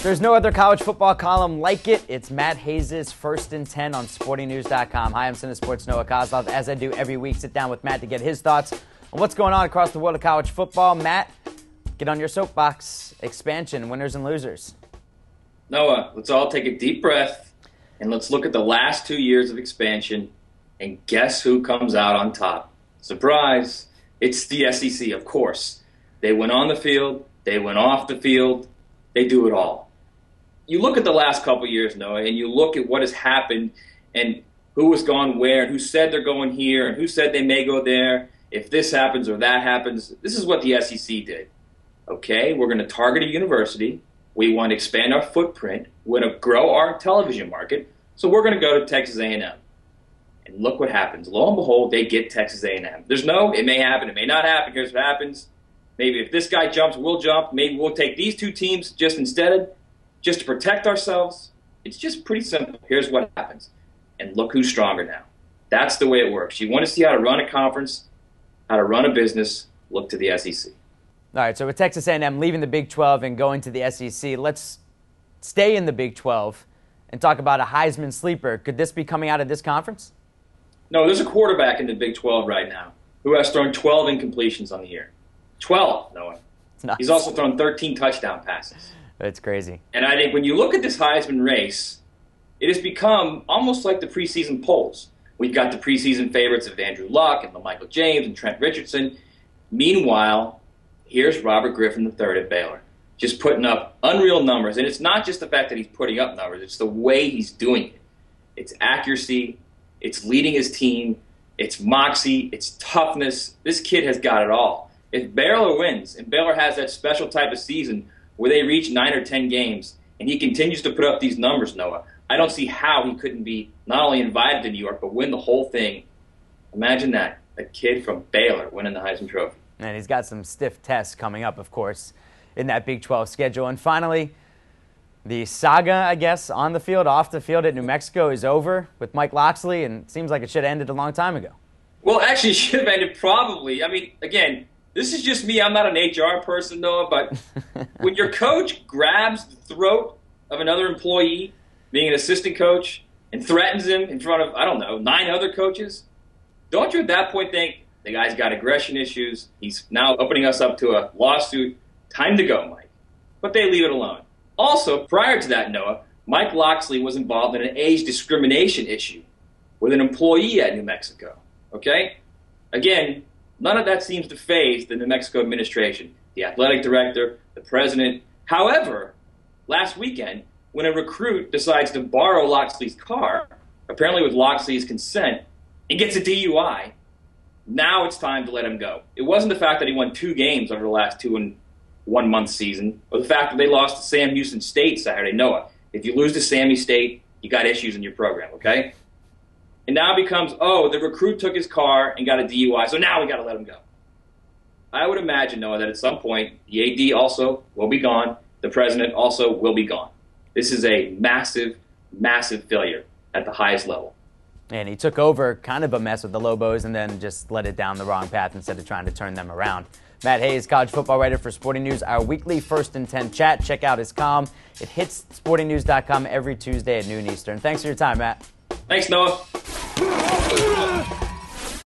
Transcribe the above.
There's no other college football column like it. It's Matt Hayes' First and 10 on SportingNews.com. Hi, I'm Center Sports' Noah Kozlov. As I do every week, sit down with Matt to get his thoughts on what's going on across the world of college football. Matt, get on your soapbox. Expansion, winners and losers. Noah, let's all take a deep breath and let's look at the last 2 years of expansion and guess who comes out on top. Surprise! It's the SEC, of course. They went on the field. They went off the field. They do it all. You look at the last couple years, Noah, and you look at what has happened and who has gone where and who said they're going here and who said they may go there. If this happens or that happens, this is what the SEC did. Okay, we're going to target a university. We want to expand our footprint. We're going to grow our television market. So we're going to go to Texas A&M. And look what happens. Lo and behold, they get Texas A&M. There's no, it may happen, it may not happen. Here's what happens. Maybe if this guy jumps, we'll jump. Maybe we'll take these two teams just instead, just to protect ourselves. It's just pretty simple. Here's what happens. And look who's stronger now. That's the way it works. You want to see how to run a conference, how to run a business, look to the SEC. All right, so with Texas A&M leaving the Big 12 and going to the SEC, let's stay in the Big 12 and talk about a Heisman sleeper. Could this be coming out of this conference? No, there's a quarterback in the Big 12 right now who has thrown 12 incompletions on the year. 12, Noah. He's also thrown 13 touchdown passes. That's crazy. And I think when you look at this Heisman race, it has become almost like the preseason polls. We've got the preseason favorites of Andrew Luck and LaMichael James and Trent Richardson. Meanwhile, here's Robert Griffin III at Baylor, just putting up unreal numbers. And it's not just the fact that he's putting up numbers. It's the way he's doing it. It's accuracy. It's leading his team. It's moxie. It's toughness. This kid has got it all. If Baylor wins, and Baylor has that special type of season where they reach 9 or 10 games, and he continues to put up these numbers, Noah, I don't see how he couldn't be not only invited to New York, but win the whole thing. Imagine that, a kid from Baylor winning the Heisman Trophy. And he's got some stiff tests coming up, of course, in that Big 12 schedule. And finally, the saga, I guess, on the field, off the field at New Mexico is over with Mike Locksley, and it seems like it should have ended a long time ago. Well, actually, it should have ended probably. I mean, again, this is just me. I'm not an HR person, Noah, but when your coach grabs the throat of another employee, being an assistant coach, and threatens him in front of, I don't know, 9 other coaches, don't you at that point think, the guy's got aggression issues, he's now opening us up to a lawsuit, time to go, Mike. But they leave it alone. Also, prior to that, Noah, Mike Locksley was involved in an age discrimination issue with an employee at New Mexico, okay? Again, none of that seems to faze the New Mexico administration, the athletic director, the president. However, last weekend, when a recruit decides to borrow Locksley's car, apparently with Locksley's consent, and gets a DUI, now it's time to let him go. It wasn't the fact that he won 2 games over the last 2 and 1 month season, or the fact that they lost to Sam Houston State Saturday. Noah, if you lose to Sammy State, you got issues in your program, okay? And now it becomes, oh, the recruit took his car and got a DUI, so now we got to let him go. I would imagine, Noah, that at some point, the AD also will be gone. The president also will be gone. This is a massive, massive failure at the highest level. And he took over kind of a mess with the Lobos and then just led it down the wrong path instead of trying to turn them around. Matt Hayes, college football writer for Sporting News, our weekly First and 10 chat. Check out his column. It hits SportingNews.com every Tuesday at noon Eastern. Thanks for your time, Matt. Thanks, Noah.